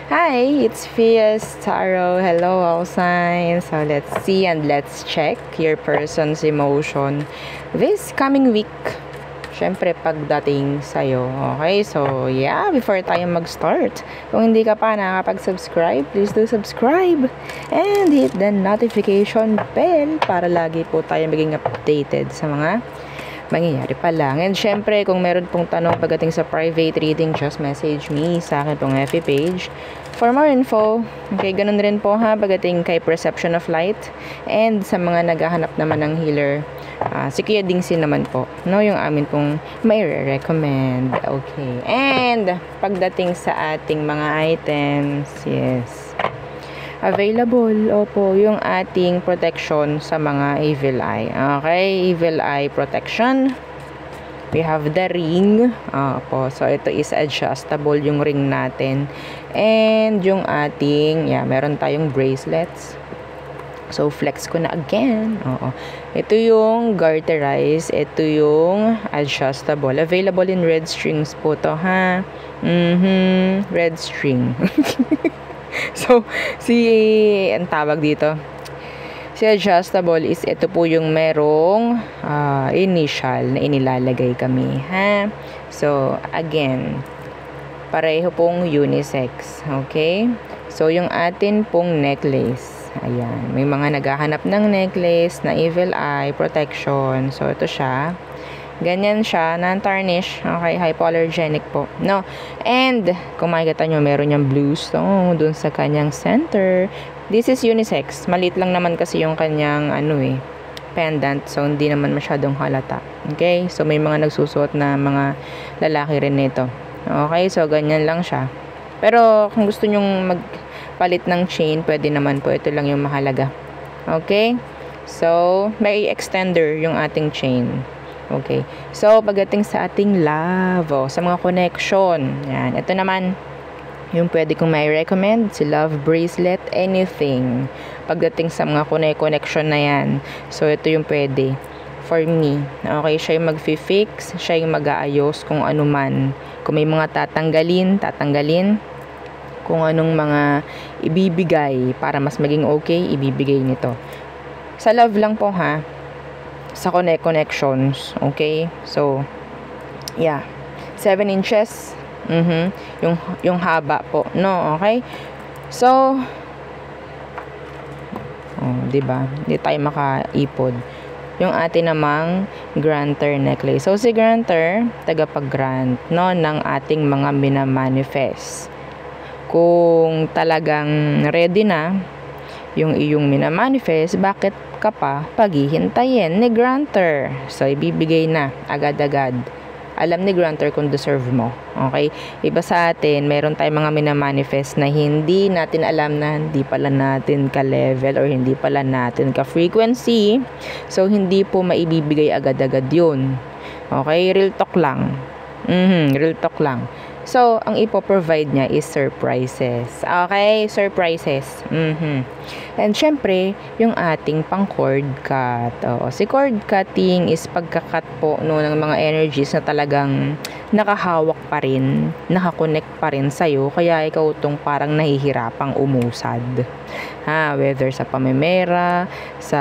Hi, it's Fias Tarot. Hello, all signs. So let's see and let's check your person's emotion this coming week. Syempre, pagdating sa'yo. Okay, so yeah, before tayo mag-start, kung hindi ka pa nakakapag-subscribe, please do subscribe and hit the notification bell para lagi po tayo maging updated sa mga mangyayari pa lang. And syempre, kung meron pong tanong pagdating sa private reading, just message me sa akin pong FB page for more info. Okay, ganun rin po ha, pagdating kay Perception of Light and sa mga naghahanap naman ng healer. Si Kuya Dingsin naman po, no, yung amin pong may recommend. Okay, and pagdating sa ating mga items, yes, available, opo, yung ating protection sa mga evil eye. Okay, evil eye protection. We have the ring. Opo, so ito is adjustable yung ring natin. And yung ating, yeah, meron tayong bracelets. So, flex ko na again. Oo. Ito yung garterize. Ito yung adjustable. Available in red strings po to, ha? Red string. So, ang tawag dito, si adjustable is ito po yung merong initial na inilalagay kami, ha? So, again, pareho pong unisex. Okay? So, yung atin pong necklace. Ayan. May mga naghahanap ng necklace na evil eye protection. So, ito siya. Ganyan siya, non-tarnish. Okay, hypoallergenic po. No. And, kung makikita nyo, meron yung blue stone dun sa kanyang center. This is unisex. Maliit lang naman kasi yung kanyang, pendant. So, hindi naman masyadong halata. Okay? So, may mga nagsusuot na mga lalaki rin nito. Okay? So, ganyan lang siya. Pero, kung gusto nyong magpalit ng chain, pwede naman po. Ito lang yung mahalaga. Okay? So, may extender yung ating chain. Okay. So, pagdating sa ating love, sa mga connection, yan. Ito naman, yung pwede kong may recommend, si love bracelet, anything. Pagdating sa mga connection na yan. So, ito yung pwede for me. Okay, siya yung mag-fix, siya yung mag-aayos kung ano man. Kung may mga tatanggalin. Kung anong mga ibibigay para mas maging okay, ibibigay nito. Sa love lang po ha. Sa connections. Okay? So, yeah. 7 inches. Yung haba po. No? Okay? So, diba? Hindi tayo makaipod. Yung atin namang granter necklace. So, si granter, tagapag-grant, no, ng ating mga minamanifest. Kung talagang ready na yung iyong minamanifest, bakit ka pa paghihintayin ni granter? So, ibibigay na agad-agad. Alam ni granter kung deserve mo. Okay? Iba sa atin, meron tayong mga minamanifest na hindi natin alam na hindi pala natin ka-level or hindi pala natin ka-frequency. So, hindi po maibibigay agad-agad yun. Okay? Real talk lang. Real talk lang. So, ang ipo-provide niya is surprises. Okay? Surprises. And syempre, yung ating pang cord cut. Si cord cutting is pagkakat po ng mga energies na talagang nakahawak pa rin, nakakonect pa rin sa'yo. Kaya ikaw itong parang nahihirapang umusad. Whether sa pamemera, sa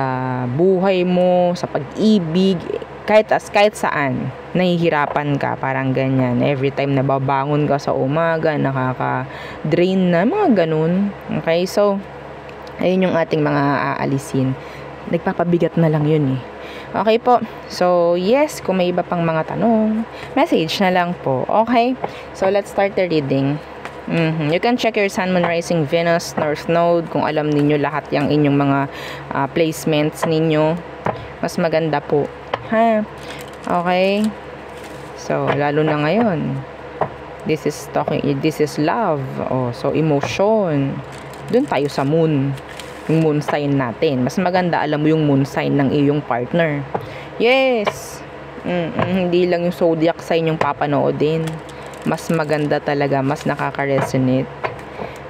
buhay mo, sa pag-ibig, kahit saan, nahihirapan ka, parang ganyan. Every time nababangon ka sa umaga, nakaka-drain na, mga ganun. Okay, so, ayun yung ating mga aalisin. Nagpapabigat na lang yun eh. Okay po, so, yes, kung may iba pang mga tanong, message na lang po. Okay, so, let's start the reading. You can check your Sun, Moon, Rising, Venus, North Node, kung alam ninyo lahat yung inyong mga placements ninyo. Mas maganda po. Okay. So, lalo na ngayon. This is love. So, emotion. Doon tayo sa moon. Yung moon sign natin. Mas maganda, alam mo yung moon sign ng iyong partner. Yes. Hindi lang yung zodiac sign yung papanoodin. Mas maganda talaga, mas nakaka-resonate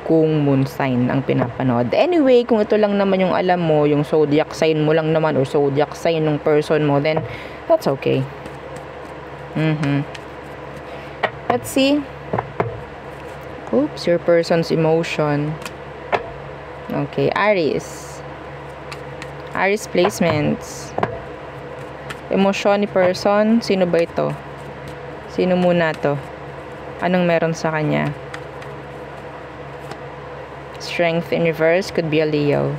kung moon sign ang pinapanood. Anyway, kung ito lang naman yung alam mo, yung zodiac sign mo lang naman or zodiac sign ng person mo, then that's okay. Let's see Oops, your person's emotion. Okay, Aries. Aries placements. Emosyon ni person. Sino ba ito? Sino muna to? Anong meron sa kanya? Strength in reverse could be a Leo.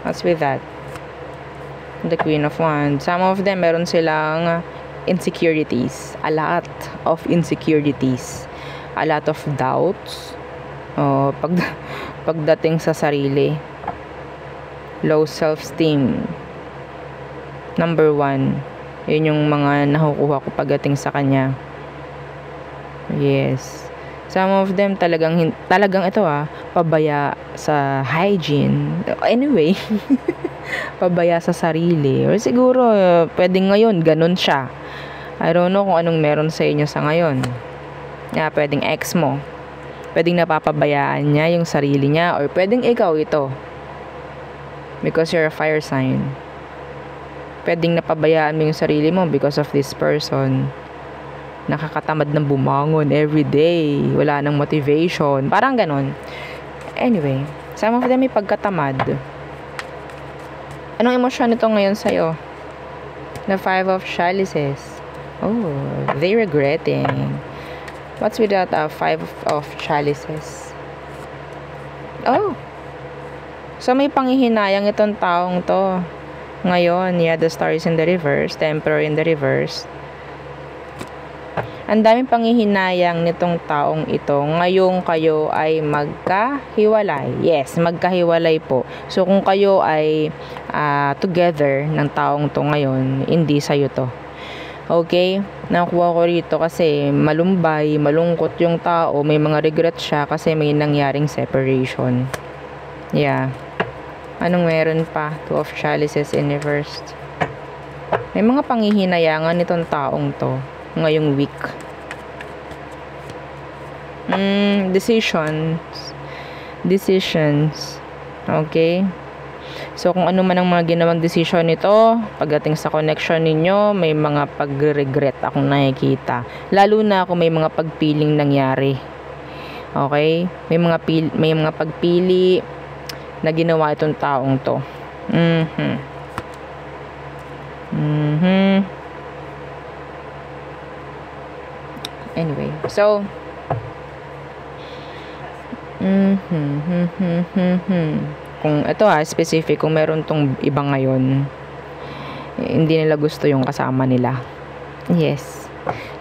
What's with that? The Queen of Wands. Some of them meron silang insecurities. A lot of insecurities. A lot of doubts. Pagdating sa sarili. Low self-esteem. Number 1. Yun yung mga nakukuha ko pagdating sa kanya. Yes. Some of them talagang ito pabaya sa hygiene. Anyway, pabaya sa sarili. Or siguro, pwedeng ngayon, ganun siya. I don't know kung anong meron sa inyo sa ngayon. Pwedeng ex mo. Pwedeng napapabayaan niya yung sarili niya. Or pwedeng ikaw ito. Because you're a fire sign. Pwedeng napabayaan mo yung sarili mo because of this person. Nakakatamad ng bumangon everyday. Wala nang motivation. Parang ganun. Anyway, some of them may pagkatamad. Anong emosyon nito ngayon sa'yo? The 5 of Chalices. Oh, they regretting. What's with that 5 of Chalices? Oh. So, may panghihinayang itong taong to. Ngayon, the Star is in the reverse. The Emperor in the reverse. Ang daming panghihinayang nitong taong ito. Ngayong kayo ay magkahiwalay. Yes, magkahiwalay po. So, kung kayo ay together ng taong to ngayon, hindi sa'yo to. Okay? Nakuha ko rito kasi malumbay, malungkot yung tao. May mga regret siya kasi may nangyaring separation. Yeah. Anong meron pa? 2 of Chalices in reverse. May mga panghihinayangan nitong taong to ngayong week. Decisions. Okay? So, kung ano man ang mga ginawang decision nito, pagdating sa connection ninyo, may mga pag-regret akong nakikita. Lalo na kung may mga pagpiling nangyari. Okay? May mga pagpili na ginawa itong taong to. Anyway, so kung ito specific, kung meron tong iba ngayon, hindi nila gusto yung kasama nila. Yes.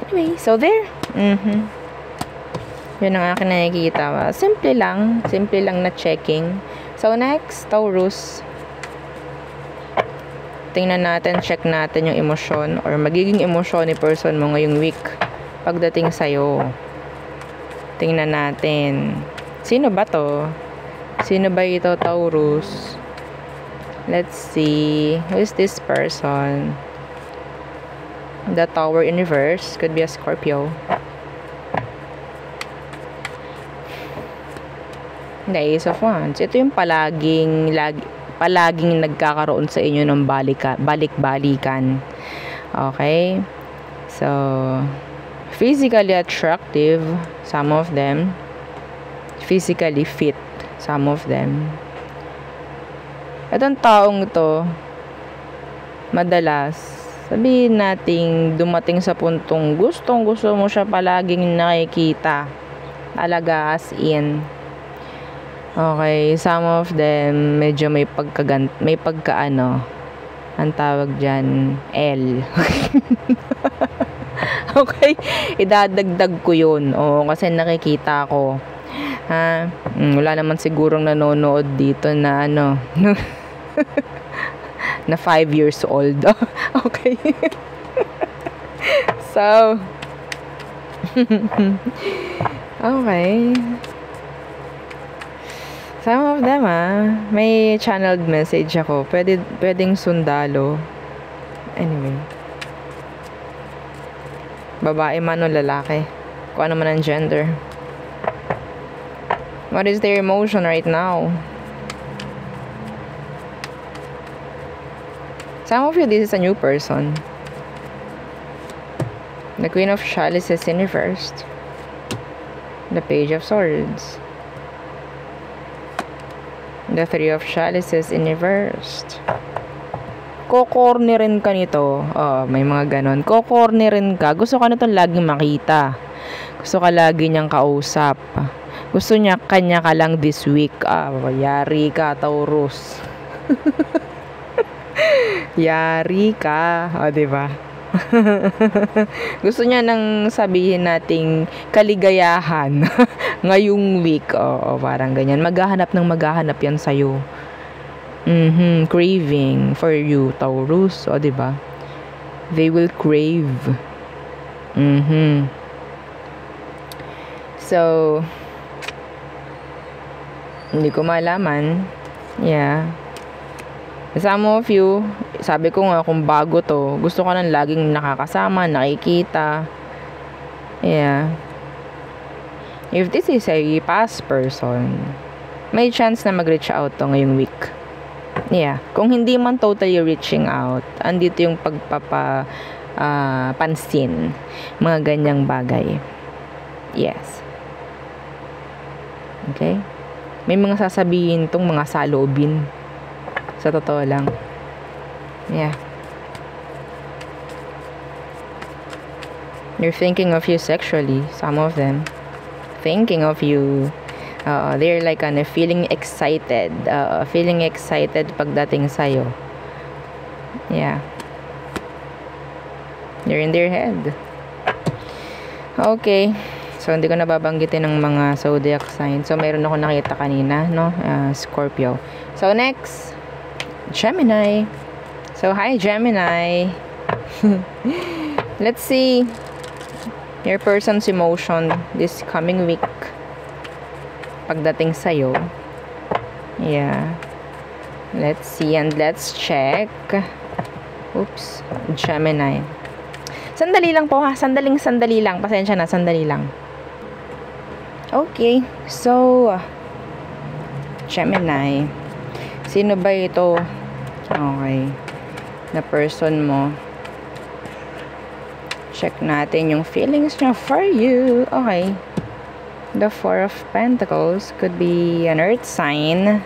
Anyway, so there. Yun ang akin nakikita. Simple lang na checking. So next, Taurus. Tingnan natin, check natin yung emosyon or magiging emosyon ni person mo ngayong week pagdating sa'yo. Tingnan natin. Sino ba to? Sino ba ito, Taurus? Let's see. Who is this person? The Tower in reverse. Could be a Scorpio. The Ace of Wands. Ito yung palaging nagkakaroon sa inyo ng balik-balikan. Okay? So, physically attractive, some of them. Physically fit, some of them. Itong taong ito, madalas, sabihin nating dumating sa puntong gusto mo siya palaging nakikita. Talaga as in. Okay, some of them medyo may pagkaano, ang tawag dyan, L. Okay, idadagdag ko yun. Oo, kasi nakikita ko. Wala naman sigurong nanonood dito na na 5 years old. Okay. So, okay. Some of them may channeled message ako. Pwedeng sundalo. Anyway. Babae man o lalaki. Kung ano man ang gender. What is their emotion right now? Some of you, this is a new person. The Queen of Chalices in reverse. The Page of Swords. The Three of Chalices in reverse. Ko-cornerin ka nito. May mga ganon. Ko-cornerin ka. Gusto ka nito laging makita. Gusto ka lagi niyang kausap. Gusto niya kanya ka lang this week. Yari ka, Taurus. Yari ka. Diba? Gusto niya nang sabihin nating kaligayahan ngayong week. Parang ganyan. Maghahanap yan sa'yo. Craving for you, Taurus. Diba? They will crave. So, hindi ko malaman. Yeah. Some of you, sabi ko nga kung bago to, gusto ko nang laging nakakasama, nakikita. Yeah. If this is a past person, may chance na mag-reach out to ngayong week. Yeah. Kung hindi man totally reaching out, andito yung pansin. Mga ganyang bagay. Yes. Okay? May mga sasabihin tong mga saloobin. Sa totoo lang. Yeah. They're thinking of you sexually. Some of them. Thinking of you. They're like feeling excited. Feeling excited pagdating sa'yo. Yeah. They're in their head. Okay. So, hindi ko nababanggitin ng mga zodiac sign. So, mayroon ako nakita kanina, no? Scorpio. So, next. Gemini. So, hi, Gemini. Let's see your person's emotion this coming week. Pagdating sa'yo. Yeah. Let's see and let's check. Oops. Gemini. Sandali lang po ha. Sandali lang. Pasensya na. Sandali lang. Okay. So, Gemini. Sino ba ito? Okay. Na person mo. Check natin yung feelings niya for you. Okay. The Four of Pentacles could be an earth sign.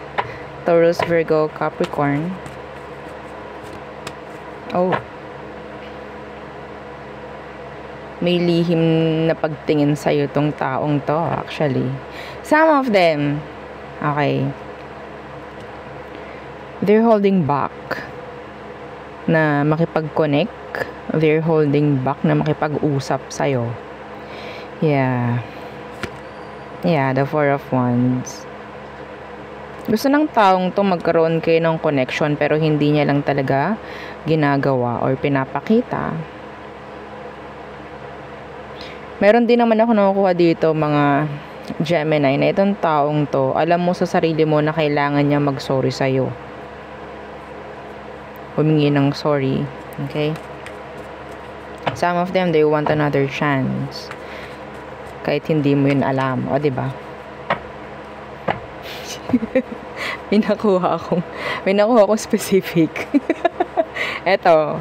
Taurus, Virgo, Capricorn. Oh. May lihim na pagtingin sa'yo tong taong to, actually. Some of them, okay, they're holding back na makipag-connect. They're holding back na makipag-usap sa'yo. Yeah. Yeah, the Four of Wands. Gusto ng taong to magkaroon kayo ng connection pero hindi niya lang talaga ginagawa or pinapakita. Meron din naman ako nakukuha dito mga Gemini na itong taong to, alam mo sa sarili mo na kailangan niya mag-sorry sa'yo. Humingi ng sorry. Okay? Some of them, they want another chance. Kahit hindi mo yun alam. O, diba? May nakuha akong specific. Eto.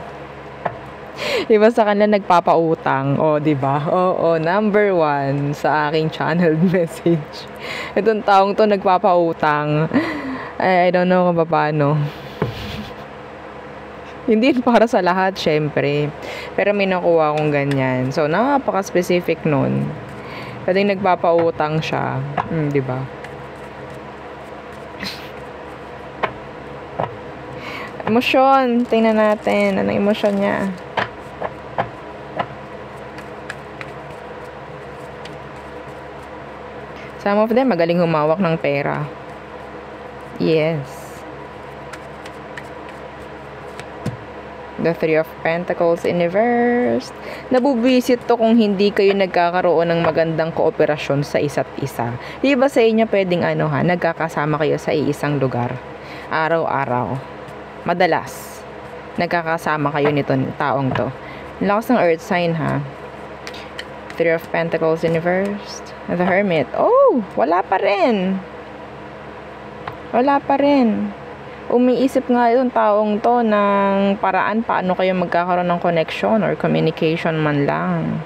Diba sa kanila nagpapautang? O, diba? Oo, number 1 sa aking channel message. Itong taong to nagpapautang. I don't know kung paano. Hindi para sa lahat, syempre. Pero may nakuha akong ganyan. So, napaka-specific nun. Pwedeng nagpapautang siya. Diba? Emosyon. Tingnan natin. Anong emosyon niya? Some of them, magaling humawak ng pera. Yes. The Three of Pentacles in reverse. Nabubisit to kung hindi kayo nagkakaroon ng magandang kooperasyon sa isa't isa. Di ba sa inyo pwedeng nagkakasama kayo sa iisang lugar? Araw-araw. Madalas. Nagkakasama kayo nito, taong to. Lakas ng earth sign ha. Three of Pentacles in reverse. The Hermit. Oh, wala pa rin. Wala pa rin. umiisip nga itong taong to ng paraan paano kayo magkakaroon ng connection or communication man lang.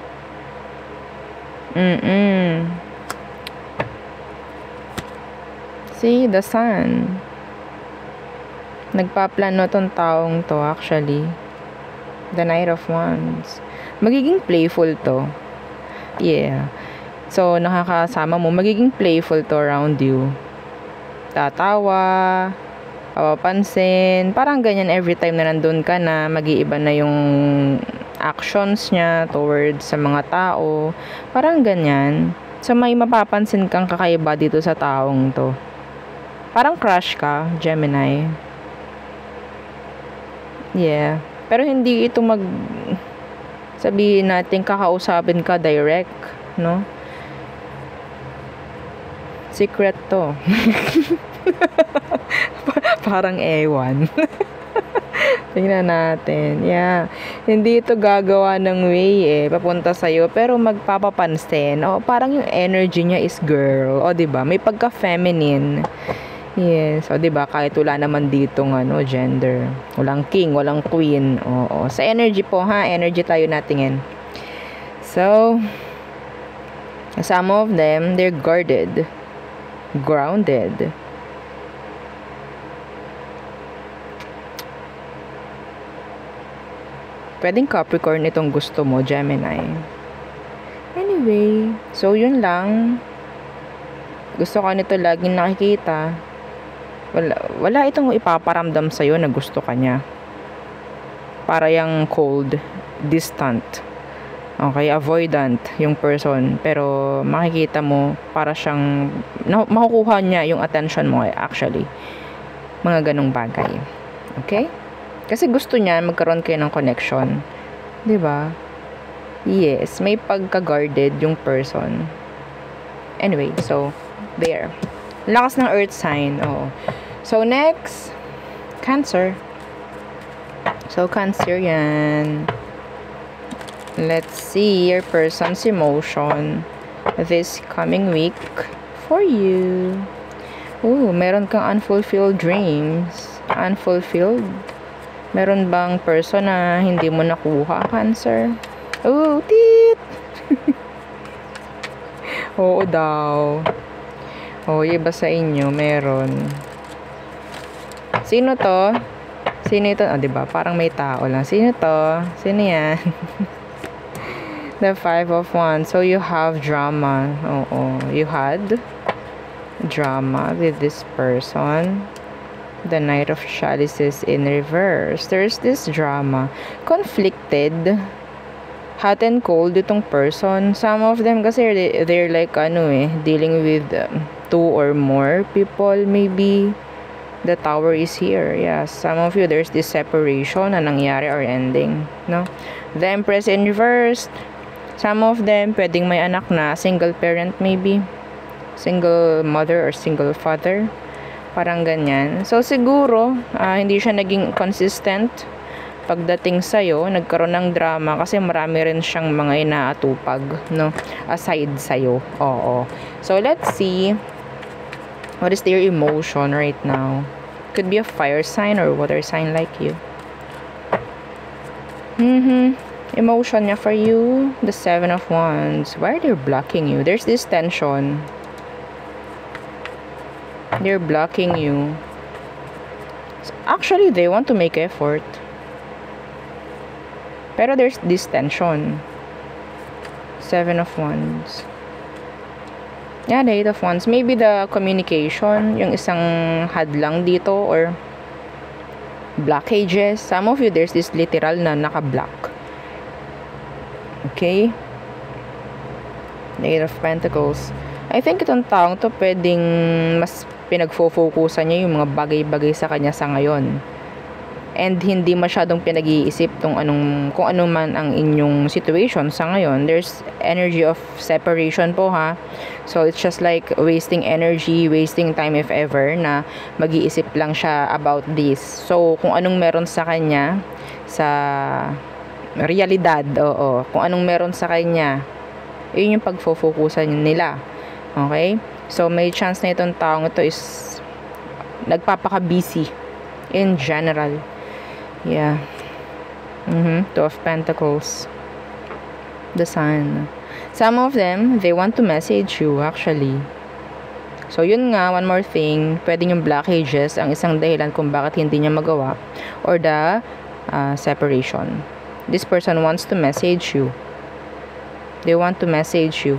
See, the sun. Nagpaplano tong taong to actually. The Knight of Wands. Magiging playful to. Yeah. So, nakakasama mo. Magiging playful to around you. Tatawa. Papapansin. Parang ganyan every time na nandun ka na. Mag-iiba na yung actions niya towards sa mga tao. Parang ganyan. So, may mapapansin kang kakaiba dito sa taong to. Parang crush ka, Gemini. Yeah. Pero hindi ito sabihin natin kakausapin ka direct, no? Secret to. Parang ewan. Tingnan natin. Yeah. Hindi ito gagawa ng way papunta sa'yo, pero magpapapansin. O, parang yung energy niya is girl. O, diba? May pagka-feminine. Yes. O, diba? Kahit wala naman ditong gender. Walang king, walang queen. Oo. Sa energy po, ha? Energy tayo natingin. So, some of them, they're guarded. Grounded. Pwedeng Capricorn itong gusto mo, Gemini. Anyway, so yun lang. Gusto ko nito laging nakikita. Wala itong ipaparamdam sa'yo na gusto ka niya. Para yung cold, distant. Okay, avoidant yung person. Pero makikita mo, para siyang, makukuha niya yung attention mo actually. Mga ganong bagay. Okay? Kasi gusto niya magkaroon kayo ng connection. 'Di ba? Yes, may pagka-guarded yung person. Anyway, so there. Lakas ng earth sign. Oh. So next, Cancer. So Cancer yan. Let's see your person's emotion this coming week for you. Oh, meron kang unfulfilled dreams. Unfulfilled. Meron bang person na hindi mo nakuha, Cancer? Oh, tit! Oo daw. Oh, iba sa inyo, meron. Sino to? Sino ito? Ah, diba? Parang may tao lang. Sino to? Sino yan? The 5 of Wands. So, you have drama. Oo. You had drama with this person. The Knight of Chalices in reverse. There's this drama. Conflicted. Hot and cold itong person. Some of them kasi they're like dealing with 2 or more people maybe. The Tower is here. Yeah, some of you there's this separation na nangyari or ending, no? The Empress in reverse. Some of them pwedeng may anak na, single parent maybe. Single mother or single father. Parang ganyan. So, siguro, hindi siya naging consistent pagdating sa'yo. Nagkaroon ng drama kasi marami rin siyang mga inaatupag, no? Aside sa'yo. Oo. So, let's see. What is their emotion right now? Could be a fire sign or water sign like you. Emotion niya for you. The 7 of Wands. Why are they blocking you? There's this tension. They're blocking you. Actually, they want to make effort. Pero there's this tension. 7 of Wands. Yeah, the 8 of Wands. Maybe the communication, yung isang hadlang dito or blockages. Some of you, there's this literal na naka-block. Okay? The 8 of Pentacles. I think itong taong to pwedeng mas pinagfo-focusan niya yung mga bagay-bagay sa kanya sa ngayon. And hindi masyadong pinag-iisip kung ano man ang inyong situation sa ngayon. There's energy of separation po, ha. So it's just like wasting energy, wasting time if ever na mag-iisip lang siya about this. So kung anong meron sa kanya sa realidad, kung anong meron sa kanya, yun yung pagfo-focusan nila. Okay? So, may chance na itong taong ito is nagpapaka-busy in general. Yeah. Two of Pentacles. The Sun. Some of them, they want to message you actually. So, yun nga, one more thing, pwedeng yung blockages ang isang dahilan kung bakit hindi niya magawa, or the separation. This person wants to message you. They want to message you.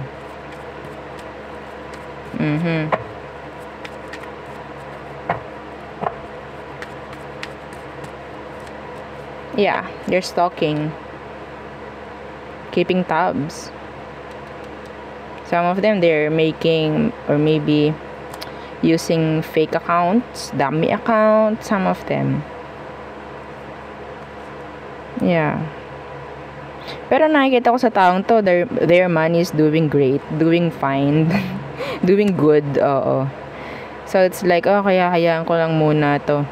Yeah, they're stalking. Keeping tabs. Some of them, they're making, or maybe using fake accounts, dummy accounts, some of them. Yeah. Pero nakikita ko sa taong to, their money is doing great, doing fine, doing good, oo. So, it's like, kaya hayaan ko lang muna to.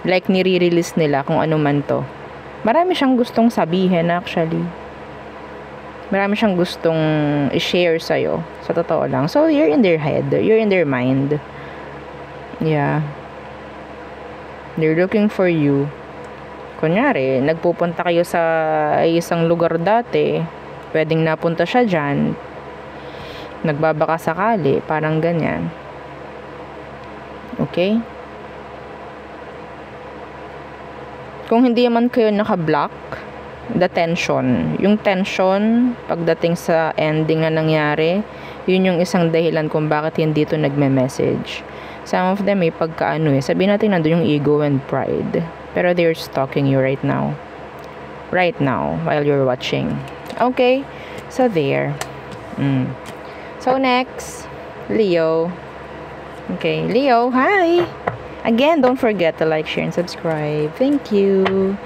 Like, nire-release nila kung ano man to. Marami siyang gustong sabihin, actually. Marami siyang gustong i-share sa'yo. Sa totoo lang. So, you're in their head. You're in their mind. Yeah. They're looking for you. Kunyari, nagpupunta kayo sa isang lugar dati. Pwedeng napunta siya dyan. Nagbabaka sakali. Parang ganyan. Okay? Kung hindi man kayo naka-block, the tension. Yung tension, pagdating sa ending na nangyari, yun yung isang dahilan kung bakit hindi ito nagme-message. Some of them may pagkaano sabihin natin nandun yung ego and pride. Pero they're stalking you right now. Right now, while you're watching. Okay? So, there. So, next, Leo. Okay, Leo, hi! Again, don't forget to like, share, and subscribe. Thank you.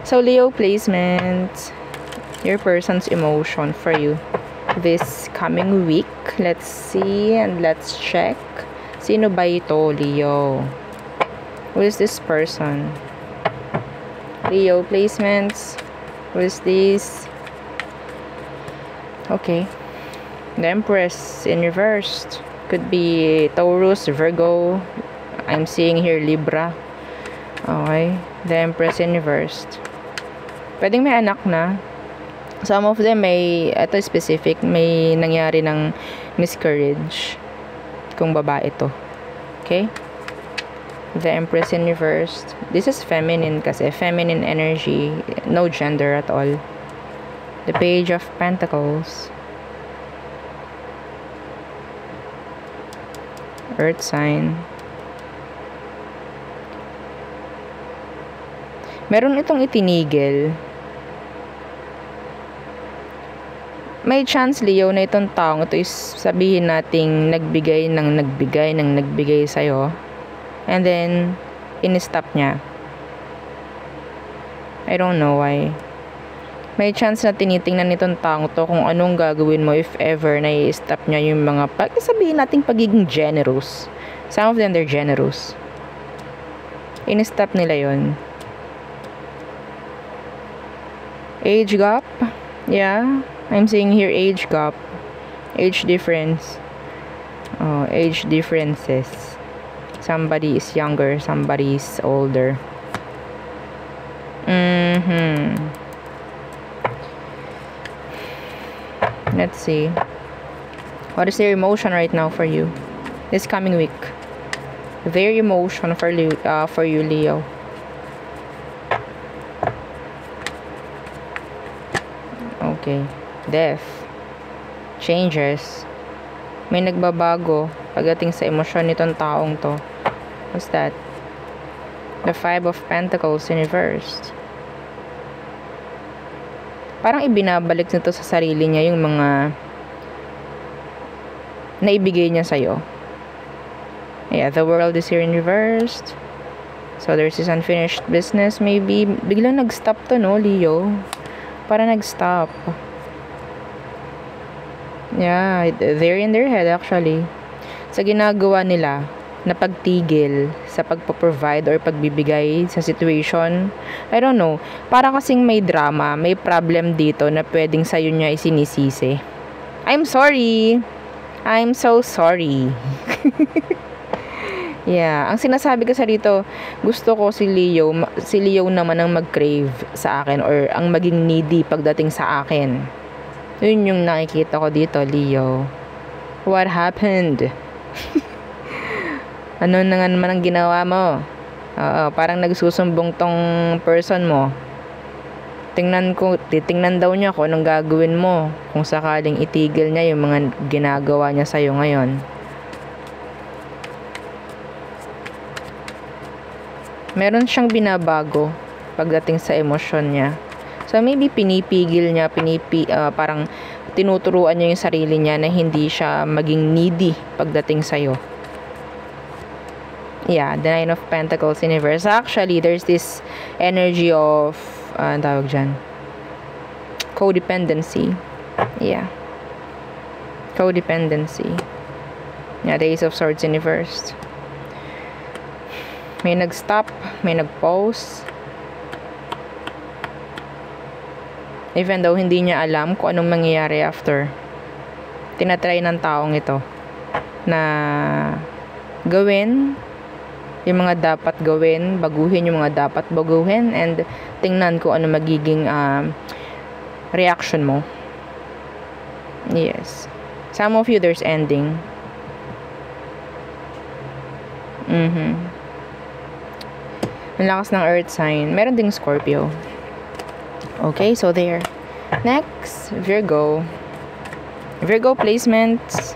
So, Leo placement. Your person's emotion for you this coming week. Let's see and let's check. Sino ba ito, Leo? Who is this person? Leo placements. Who is this? Okay. The Empress in reversed. Could be Taurus, Virgo. I'm seeing here Libra. Okay. The Empress in reversed. Pwedeng may anak na. Some of them may, ito specific, may nangyari ng miscarriage. Kung babae ito. Okay. The Empress in reversed. This is feminine kasi. Feminine energy. No gender at all. The Page of Pentacles. Earth sign. Meron itong itinigil. May chance, Leo, na itong taong ito is sabihin nating nagbigay sa'yo. And then, in-stop niya. I don't know why. May chance na tinitingnan nitong taong to kung anong gagawin mo if ever na i-stop niya yung mga sabihin nating pagiging generous. Some of them, they're generous. In-stop nila yon. Age gap? Yeah, I'm seeing here age gap. Age difference. Oh, age differences. Somebody is younger, somebody is older. Let's see. What is their emotion right now for you this coming week? Their emotion for you, Leo. Okay. Death. Changes. May nagbabago pagdating sa emosyon nitong taong to. What's that? The Five of Pentacles in reversed. Parang ibinabalik nito sa sarili niya yung mga naibigay niya sa'yo. Yeah, the World is here in reversed. So, there's this unfinished business maybe. Biglang nag-stop to, no, Leo? Para nag-stop. Yeah, they're in their head actually. Sa ginagawa nila na pagtigil sa pagpo-provide or pagbibigay sa situation. I don't know. Para kasing may drama, may problem dito na pwedeng sa'yo niya isinisisi. I'm sorry. I'm so sorry. Yeah, ang sinasabi ko sa dito, gusto ko si Leo naman ang mag-crave sa akin or ang maging needy pagdating sa akin. Yun yung nakikita ko dito, Leo. What happened? Ano na nga naman ang ginawa mo? Parang nagsusumbong tong person mo. Titingnan daw niya kung anong gagawin mo kung sakaling itigil niya yung mga ginagawa niya sa'yo ngayon. Meron siyang binabago pagdating sa emosyon niya. So maybe pinipigil niya, parang tinuturuan niya yung sarili niya na hindi siya maging needy pagdating sa'yo. Yeah, the Nine of Pentacles in reverse. Actually, there's this energy of, tawag dyan, codependency. Yeah. Codependency. Yeah, the Ace of Swords in reverse. May nag-stop, may nag-pause. Even though hindi niya alam kung anong mangyayari after. Tinatry ng taong ito na gawin yung mga dapat gawin, baguhin yung mga dapat baguhin, and tingnan ko ano magiging reaction mo. Yes. Some of you, there's ending. Ang lakas ng earth sign. Meron ding Scorpio. Okay, so there. Next, Virgo. Virgo placements.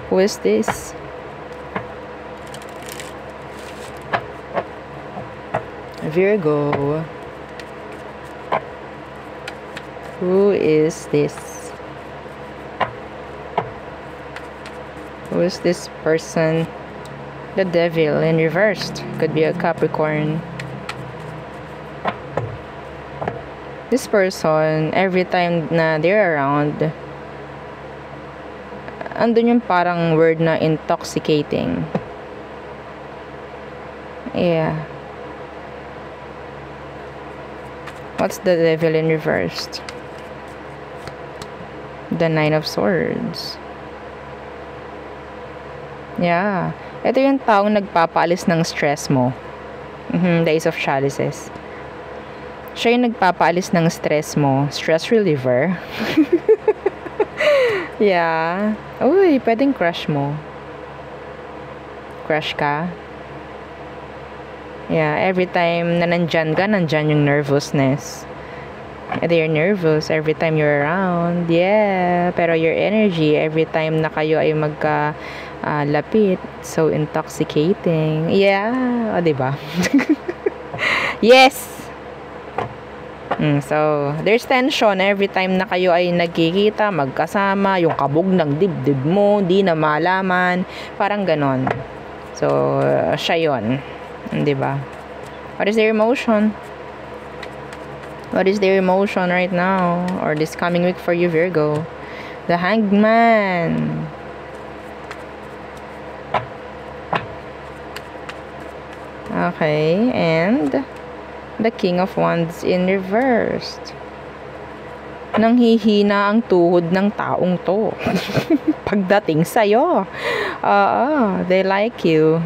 Who is this? Virgo. Who is this? Who is this person? The Devil in reversed. Could be a Capricorn. This person, every time na they're around, andun yung parang word na intoxicating. Yeah. What's the Devil in reversed? The Nine of Swords. Yeah. Ito yung taong nagpapaalis ng stress mo. The Ace of Chalices. Siya yung nagpapaalis ng stress mo. Stress reliever. Yeah. Uy, pwedeng crush mo. Crush ka. Yeah, every time na nandyan ka, nandyan yung nervousness. You're nervous every time you're around. Yeah, pero your energy, every time na kayo ay lapit, so intoxicating. Yeah, diba? Yes! So, there's tension every time na kayo ay nagkikita, magkasama, yung kabog ng dibdib mo, di na malaman, parang ganon. So, siya yun. Diba? What is their emotion? What is their emotion right now? Or this coming week for you, Virgo? The Hanged Man. Okay, and the King of Wands in reversed. Nanghihina ang tuhod ng taong to. Pagdating sa'yo. They like you.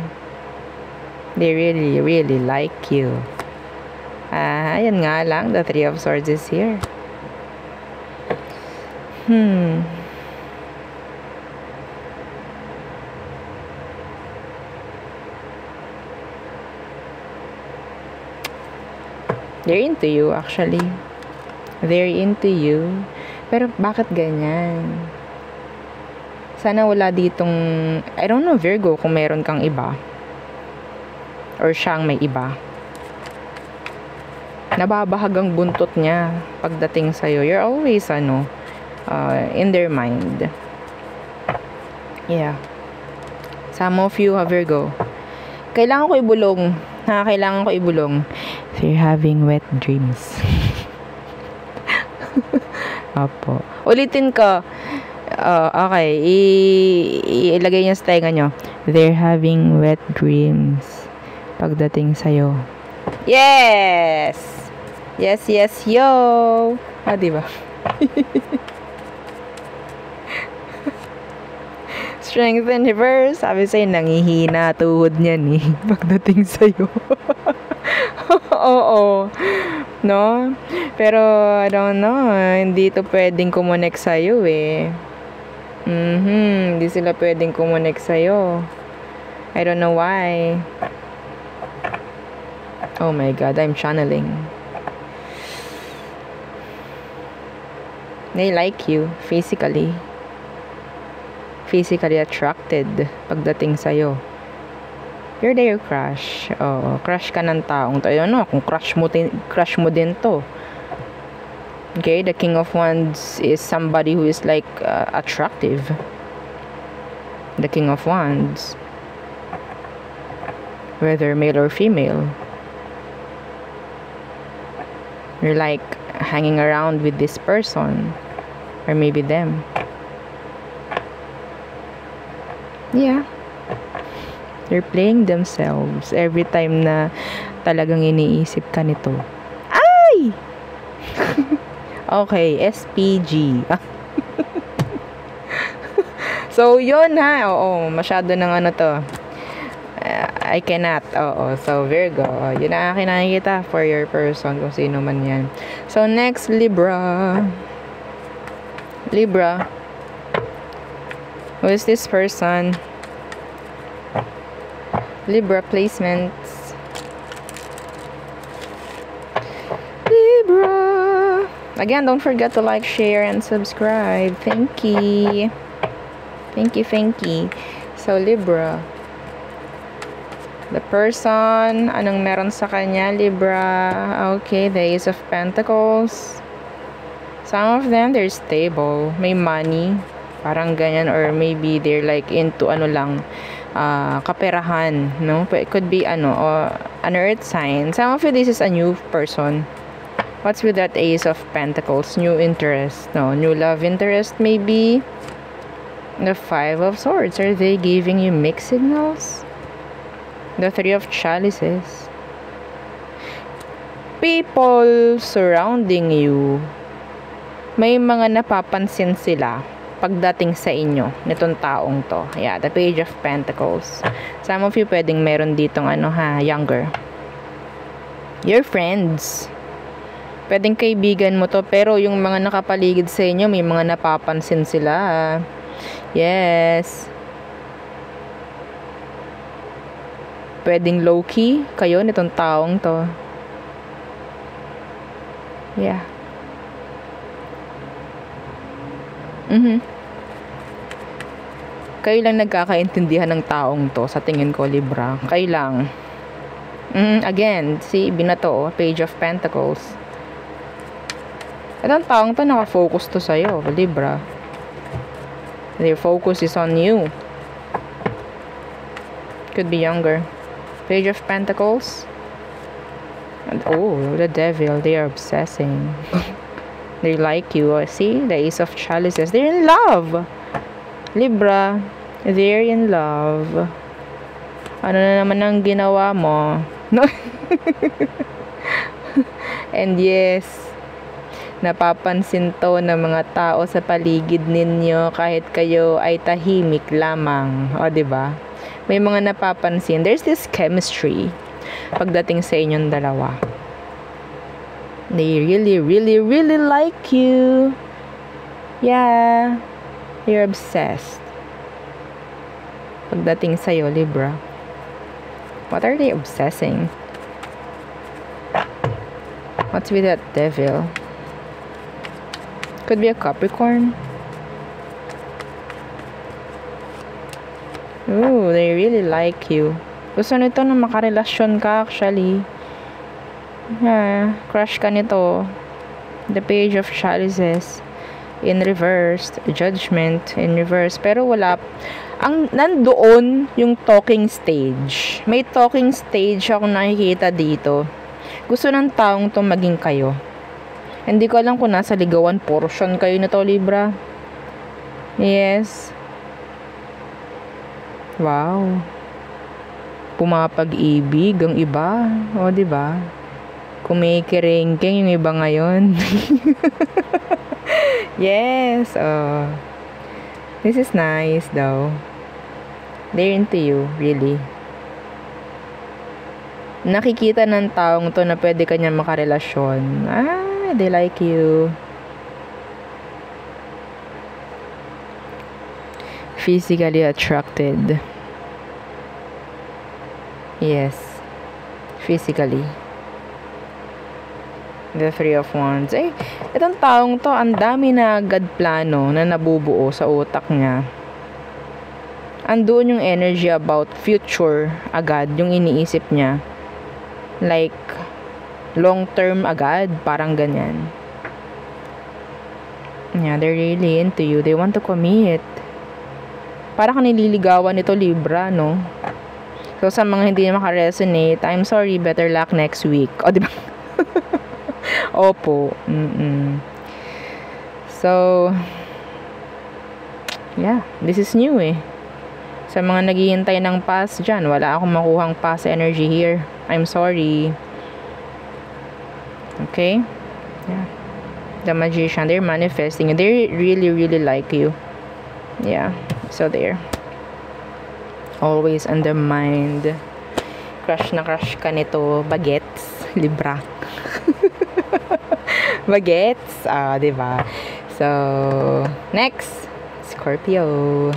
They really, really like you. Ayan nga lang, the Three of Swords is here. They're into you, actually. They're into you. Pero bakit ganyan? Sana wala ditong, I don't know, Virgo, kung meron kang iba. Or siyang may iba. Nababahag ang buntot niya pagdating sa'yo. You're always, in their mind. Yeah. Some of you, Virgo, kailangan ko ibulong. Kailangan ko ibulong. They're having wet dreams. Opo. Ulitin ko. Okay. Ilagay niyo sa tenga nyo. They're having wet dreams pagdating sa'yo. Yes! Yes, yes, yo! Diba? Strength in reverse. Sabi sa'yo, nangihina tuhod niyan eh. Pagdating sa'yo. Oo. No? Pero, I don't know. Hindi to pwedeng kumonek sa'yo eh. Hindi sila pwedeng kumonek sa'yo. I don't know why. Oh my God, I'm channeling. They like you physically. Physically attracted pagdating sa'yo. You're their crush. Oh, crush ka ng taong to. I don't know kung crush mo din to. Okay, the King of Wands is somebody who is like attractive. The King of Wands. Whether male or female. You're like hanging around with this person. Or maybe them. Yeah. They're playing themselves every time na talagang iniisip ka nito. Ay! Okay, SPG. So, yun ha. Oo, masyado ng ano to. I cannot. Oo. So, Virgo. Yun ang akin nakikita for your person kung sino man yan. So, next, Libra. Libra. Who is this person? Libra placements. Libra. Again, don't forget to like, share, and subscribe. Thank you. Thank you. So, Libra. The person, anong meron sa kanya, Libra? Okay, the Ace of Pentacles. Some of them, they're stable. May money. Parang ganyan. Or maybe they're like into ano lang, kaperahan. No? It could be an earth sign. Some of you, this is a new person. What's with that Ace of Pentacles? New interest. No, new love interest maybe. The Five of Swords. Are they giving you mixed signals? The Three of Chalices. People surrounding you, may mga napapansin sila pagdating sa inyo nitong taong to. Yeah, the Page of Pentacles. Some of you pwedeng meron ditong younger. Your friends. Pwedeng kaibigan mo to, pero yung mga nakapaligid sa inyo, may mga napapansin sila. Yes. Pwedeng low-key kayo nitong taong to. Yeah. Kayo lang nagkakaintindihan ng taong to sa tingin ko, Libra. Kayo lang. Again, si Binato, Page of Pentacles. Itong taong to nakafocus to sa'yo, Libra. Their focus is on you. Could be younger. Page of Pentacles. And the Devil. They are obsessing. They like you. See? The Ace of Chalices. They're in love. Libra. They're in love. Ano na naman ang ginawa mo? No? And yes, napapansin to ng mga tao sa paligid ninyo kahit kayo ay tahimik lamang. O, diba? May mga napapansin. There's this chemistry pagdating sa inyong dalawa. They really, really, really like you. Yeah. You're obsessed. Pagdating sa'yo, Libra. What are they obsessing? What's with that Devil? Could be a Capricorn. Ooh, they really like you. Gusto nito na makarelasyon ka actually. Yeah, crush ka nito. The Page of Chalices in reverse, Judgment in reverse, pero wala. Ang nandoon yung talking stage. May talking stage akong nakikita dito. Gusto ng taong to maging kayo. Hindi ko alam kung nasa ligawan portion kayo nito, Libra. Yes. Wow. Pumapag-ibig ang iba. O, diba? Kumikiringking yung iba ngayon. Yes. This is nice, though. They're into you, really. Nakikita ng taong to na pwede kanya makarelasyon. They like you. Physically attracted. Yes. Physically. The Three of Wands. Itong taong to, ang dami na agad plano na nabubuo sa utak niya. Andoon yung energy about future agad, yung iniisip niya. Like, long term agad, parang ganyan. Yeah, they're really into you. They want to commit. Parang nililigawan nito Libra, no? So, sa mga hindi makaresonate, I'm sorry, better luck next week. O, diba? Opo. So, yeah, this is new eh. Sa mga naghihintay ng pass dyan, wala akong makuhang pass energy here. I'm sorry. Okay? Yeah. The Magician, they're manifesting you. They really, really like you. Yeah. So, there. Always on their mind. Crush na crush ka nito. Bagets. Libra. Bagets. Diba? So, next. Scorpio.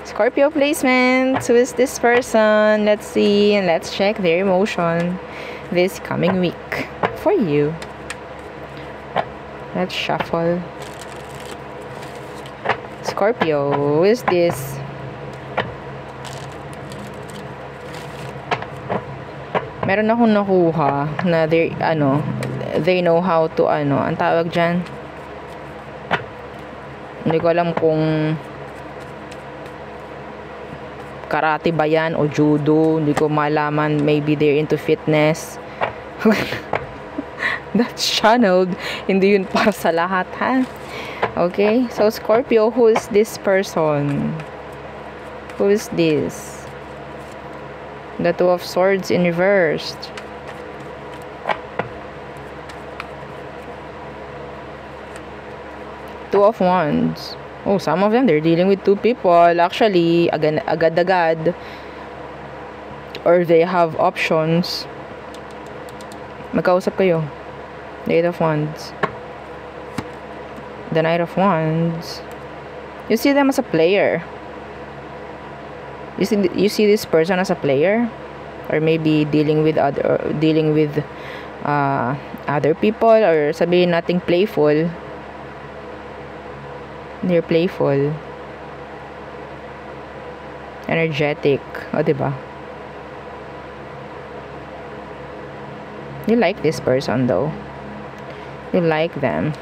Scorpio placement. Who is this person? Let's see and let's check their emotion this coming week for you. Let's shuffle. Scorpio, who is this? Meron akong nakuha na they know how to ang tawag dyan. Hindi ko alam kung karate ba yan o judo. Hindi ko malaman. Maybe they're into fitness. That's channeled. Hindi yun para sa lahat, ha? Okay? So, Scorpio, who is this person? Who is this? The Two of Swords in reversed. Two of Wands. Oh, some of them, they're dealing with two people. Actually, agad-agad. Or they have options. Magkausap kayo. The Eight of Wands. The Knight of Wands. You see them as a player. You see this person as a player, or maybe dealing with other people, or sabihin nating playful. They're playful, energetic. O, diba? You like this person though. You like them.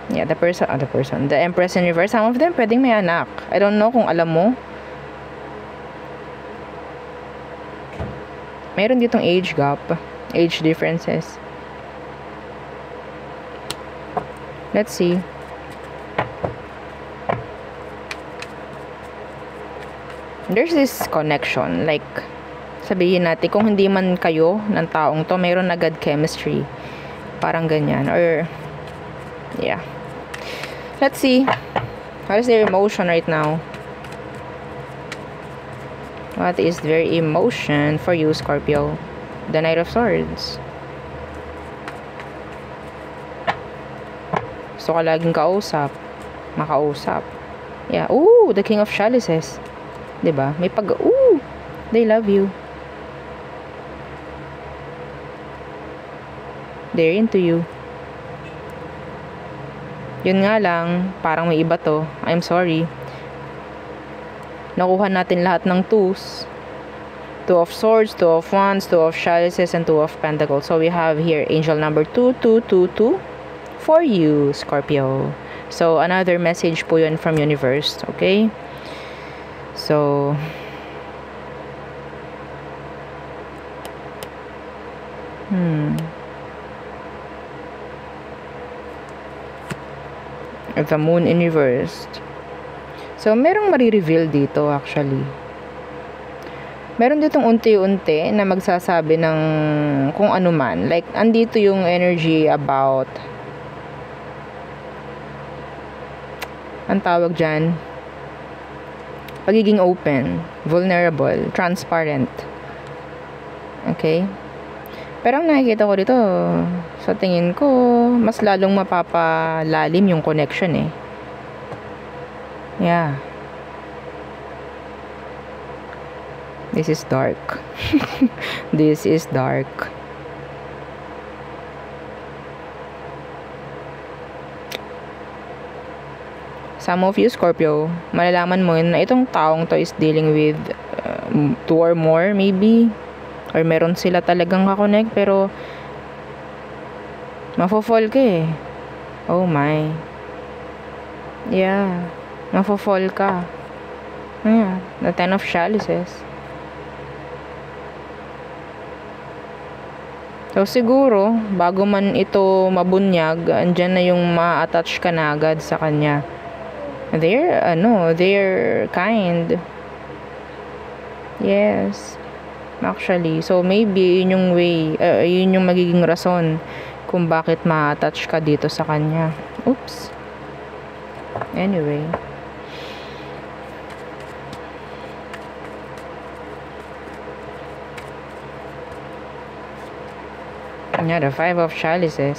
Yeah, the person. The Empress in reverse. Some of them pwedeng may anak. I don't know kung alam mo. Meron ditong age gap. Age differences. Let's see. There's this connection. Like, sabihin natin, kung hindi man kayo ng taong to, mayroon agad chemistry. Parang ganyan. Or, yeah. Let's see. What is their emotion right now? What is their emotion for you, Scorpio? The Knight of Swords. Gusto ka laging makausap. Yeah. Ooh, the King of Chalices. Diba? May they love you. They're into you. Yun nga lang, parang may iba to. I'm sorry. Nakuha natin lahat ng twos. Two of Swords, Two of Wands, Two of Chalices, and Two of Pentacles. So we have here angel number 2222 for you, Scorpio. So another message po yun from universe, okay? So the Moon in reversed. So, merong marireveal dito actually. Meron ditong unti-unti na magsasabi ng kung ano man. Like, andito yung energy about ang tawag dyan, pagiging open, vulnerable, transparent. Okay? Pero ang nakikita ko dito, sa tingin ko, mas lalong mapapalalim yung connection eh. Yeah. This is dark. This is dark. Some of you, Scorpio, malalaman mo na itong taong to is dealing with 2 or more maybe. Or meron sila talagang kakonect pero mafo-fall ka eh. Oh my. Yeah. Mafo-fall ka. Yeah. The 10 of chalices. So siguro, bago man ito mabunyag, andyan na yung ma-attach ka na agad sa kanya. They're kind. Yes. Actually, so maybe yun yung way, yun yung magiging rason kung bakit ma-attach ka dito sa kanya. Oops. Anyway. Yeah, the 5 of chalices.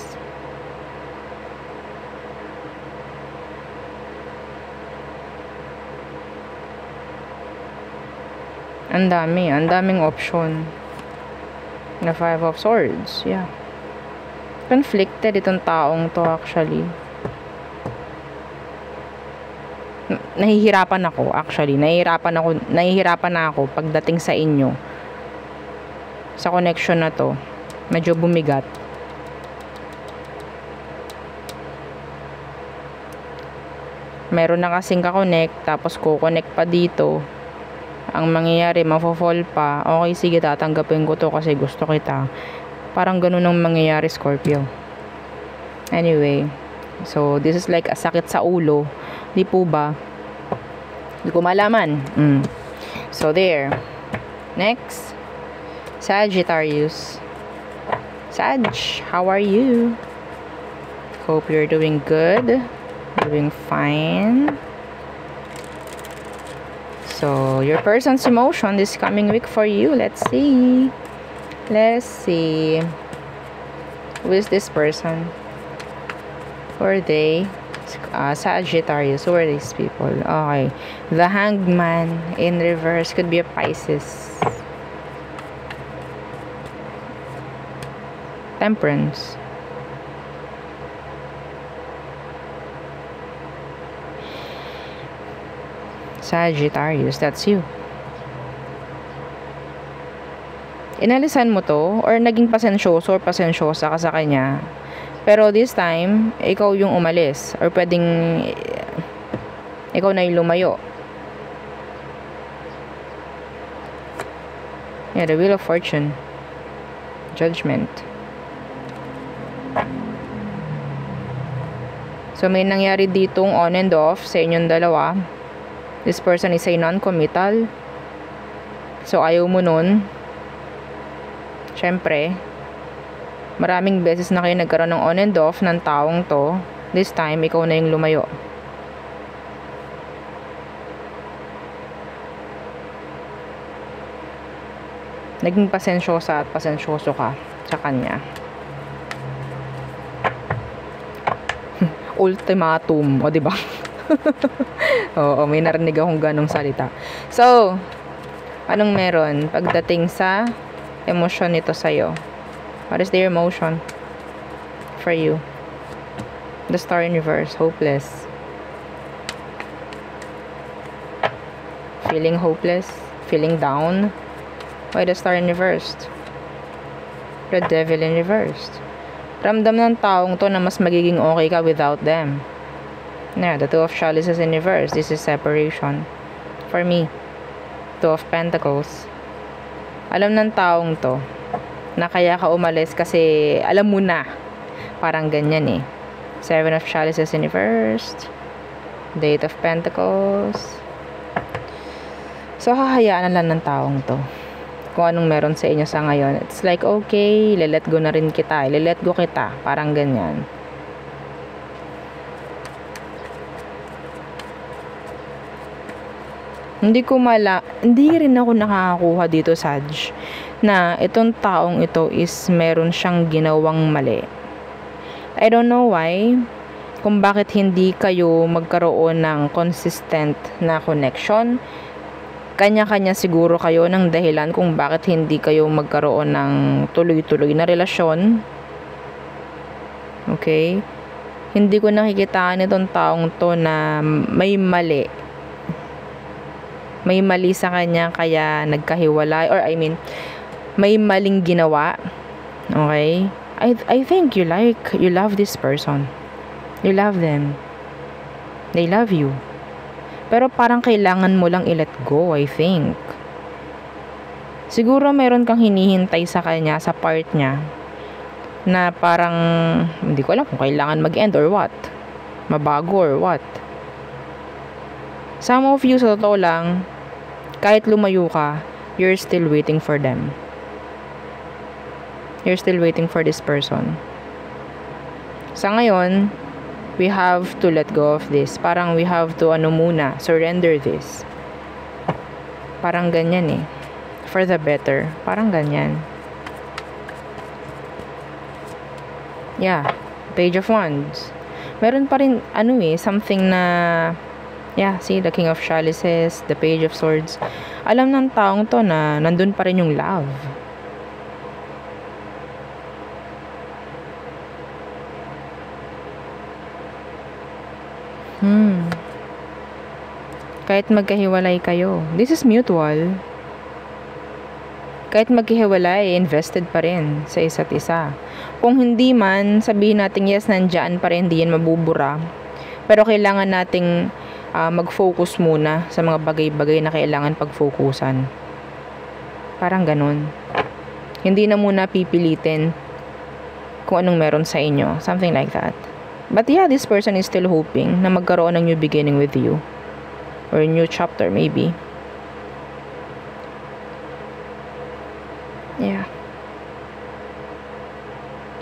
Ang daming option. The 5 of swords, yeah. Conflicted itong taong to actually. Nahihirapan ako actually. Nahihirapan na ako pagdating sa inyo. Sa connection na to. Medyo bumigat. Meron na kasing ka-connect, tapos ko-connect pa dito. Ang mangyayari, mafo-fall pa. Okay, sige, tatanggapin ko to kasi gusto kita. Parang ganun ang mangyayari, Scorpio. Anyway, so this is like a sakit sa ulo. Di po ba? Di ko malaman. So there. Next, Sagittarius. Sag, how are you? Hope you're doing good. Doing fine. So, your person's emotion this coming week for you. Let's see. Who is this person? Who are they? Sagittarius. Who are these people? Okay. The Hangman in reverse could be a Pisces. Temperance. Sagittarius, that's you. Inalisan mo to or naging pasensyoso or pasensyosa ka sa kanya. Pero this time, ikaw yung umalis or pwedeng ikaw na yung lumayo. Yeah, the Wheel of Fortune. Judgment. So, may nangyari ditong on and off sa inyong dalawa. This person is a non-committal. So, ayaw mo nun. Siyempre, maraming beses na kayo nagkaroon ng on and off ng taong to. This time, ikaw na yung lumayo. Naging pasensyosa at pasensyoso ka sa kanya. Ultimatum, o diba? Oo, may narinig akong ganong salita. So, anong meron pagdating sa emosyon nito sa'yo? What is their emotion for you? The Star in reverse, hopeless. Feeling hopeless? Feeling down? Why the Star in reverse? The Devil in reverse. Ramdam ng taong to na mas magiging okay ka without them. Yeah, the 2 of chalices in reverse. This is separation. For me, 2 of Pentacles. Alam ng taong to na kaya ka umalis kasi alam mo na. Parang ganyan eh. 7 of chalices in reverse. The 8 of Pentacles. So, hahayaan na lang ng taong to. Kung anong meron sa inyo sa ngayon. It's like, okay, let go na rin kita. Let go kita. Parang ganyan. Hindi rin ako nakakakuha dito, Saj, na itong taong ito is meron siyang ginawang mali. I don't know why, kung bakit hindi kayo magkaroon ng consistent na connection. Kanya-kanya siguro kayo ng dahilan kung bakit hindi kayo magkaroon ng tuloy-tuloy na relasyon. Okay? Hindi ko nakikitaan itong taong to na may mali. May mali sa kanya kaya nagkahiwalay, or I mean, may maling ginawa. Okay? I think you love this person. You love them. They love you. Pero parang kailangan mo lang i-let go, I think. Siguro meron kang hinihintay sa kanya, sa part niya, na parang, hindi ko alam kung kailangan mag-end or what. Mabago or what. Some of you, sa totoo lang, kahit lumayo ka, you're still waiting for them. You're still waiting for this person. Sa ngayon, we have to let go of this. Parang we have to, surrender this. Parang ganyan eh. For the better. Parang ganyan. Yeah. Page of Wands. Meron pa rin, something na, see, the King of Chalices, the Page of Swords. Alam ng taong to na nandun pa rin yung love. Kahit magkahiwalay kayo. This is mutual. Kahit magkahiwalay, invested pa rin sa isa't isa. Kung hindi man, sabihin natin yes, nandyan pa rin, hindi yan mabubura. Pero kailangan nating mag-focus muna sa mga bagay-bagay na kailangan pag-focusan. Parang ganun. Hindi na muna pipilitin kung anong meron sa inyo. Something like that. But yeah, this person is still hoping na magkaroon ng new beginning with you. Or a new chapter, maybe. Yeah.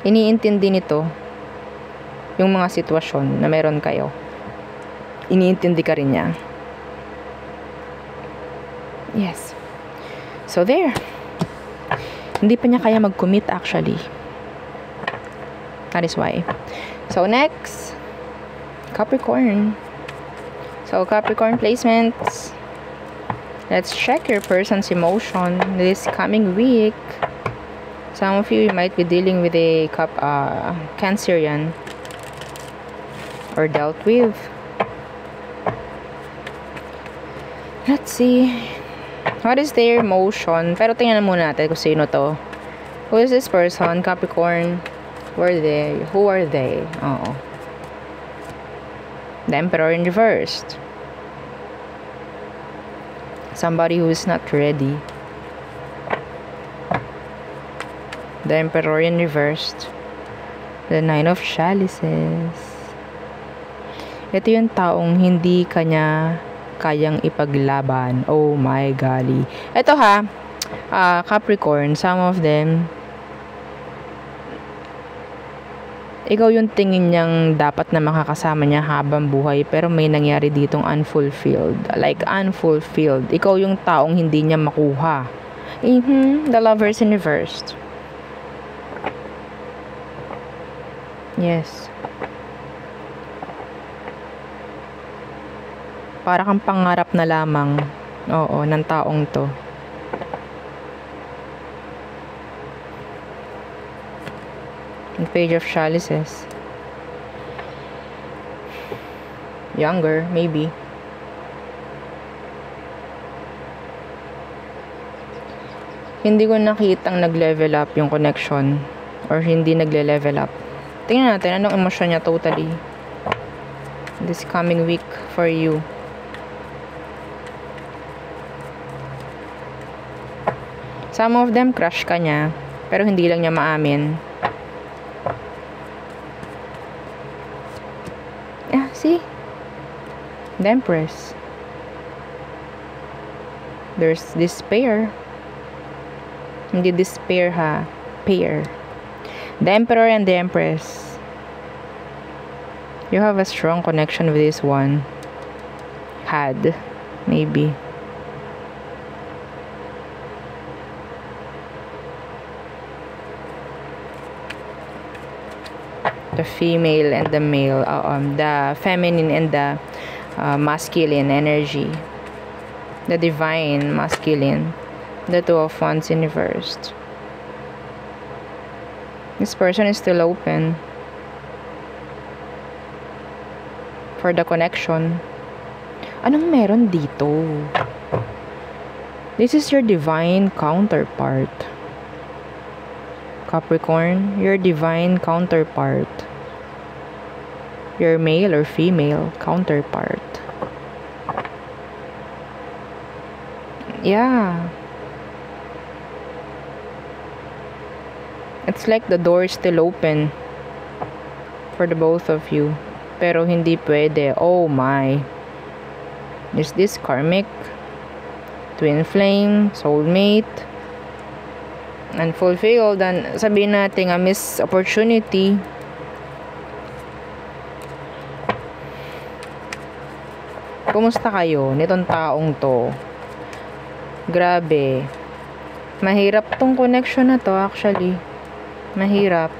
Iniintindi nito yung mga sitwasyon na meron kayo. Iniintindi ka rin niya. Yes. So there. Hindi pa niya kaya mag-commit actually. That is why. So next, Capricorn. So Capricorn placements. Let's check your person's emotion this coming week. Some of you might be dealing with a Cancerian or dealt with. Let's see. What is their emotion? Pero tingnan muna natin kung sino to. Who is this person? Capricorn. Who are they? Who are they? Oo. The Emperor in reversed. Somebody who is not ready. The Emperor in reversed. The Nine of Chalices. Ito yung taong hindi kanya kayang ipaglaban. Oh my golly. Ito Capricorn, some of them, ikaw yung tingin niyang dapat na makakasama niya habang buhay, pero may nangyari ditong unfulfilled. Like unfulfilled. Ikaw yung taong hindi niya makuha. The Lovers in reversed. Yes. Para kang pangarap na lamang. Oo, ng taong to. Page of Chalices. Younger, maybe. Hindi ko nakitang nag-level up yung connection. Or hindi nagle-level up. Tingnan natin anong emosyon niya totally. This coming week for you. Some of them crush ka niya. Pero hindi lang niya maamin. See? The Empress. There's despair. Hindi despair pair. The Emperor and the Empress. You have a strong connection with this one. Had. Maybe. The female and the male, the feminine and the masculine energy, the divine masculine, the Two of Wands in reversed. This person is still open for the connection. Anong meron dito? This is your divine counterpart. Capricorn, your divine counterpart. Your male or female counterpart. Yeah. It's like the door is still open for the both of you. Pero hindi pwede. Oh my. Is this karmic? Twin flame, soulmate, unfulfilled, and sabihin natin a missed opportunity. Kumusta kayo nitong taong to? Grabe. Mahirap tong connection na to actually. Mahirap.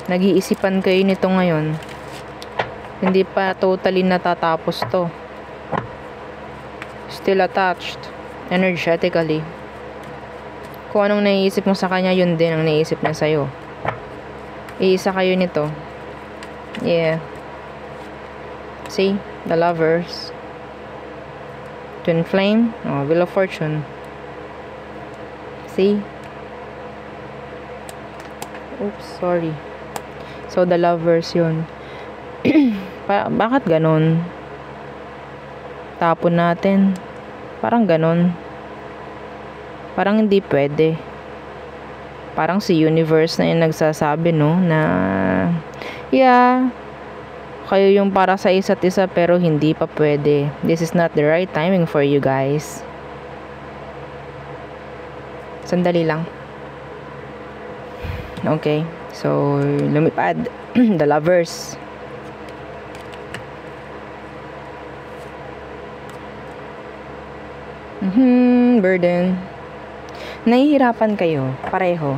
Nag-iisipan kayo nito ngayon. Hindi pa totally natatapos to. Still attached energetically. Kung anong naiisip mo sa kanya, yun din ang naiisip niya sa'yo. Iisa kayo nito. Yeah. See? The Lovers. Twin Flame. Oh, Wheel of Fortune. See? Oops, sorry. So, the Lovers yun. Bakit ganon? Tapon natin. Parang ganon. Parang hindi pwede. Parang si universe na yung nagsasabi, no? Na, yeah, kayo yung para sa isa't isa pero hindi pa pwede. This is not the right timing for you guys. Sandali lang. Okay. So, lumipad. The Lovers. Burden. Nahihirapan kayo, pareho.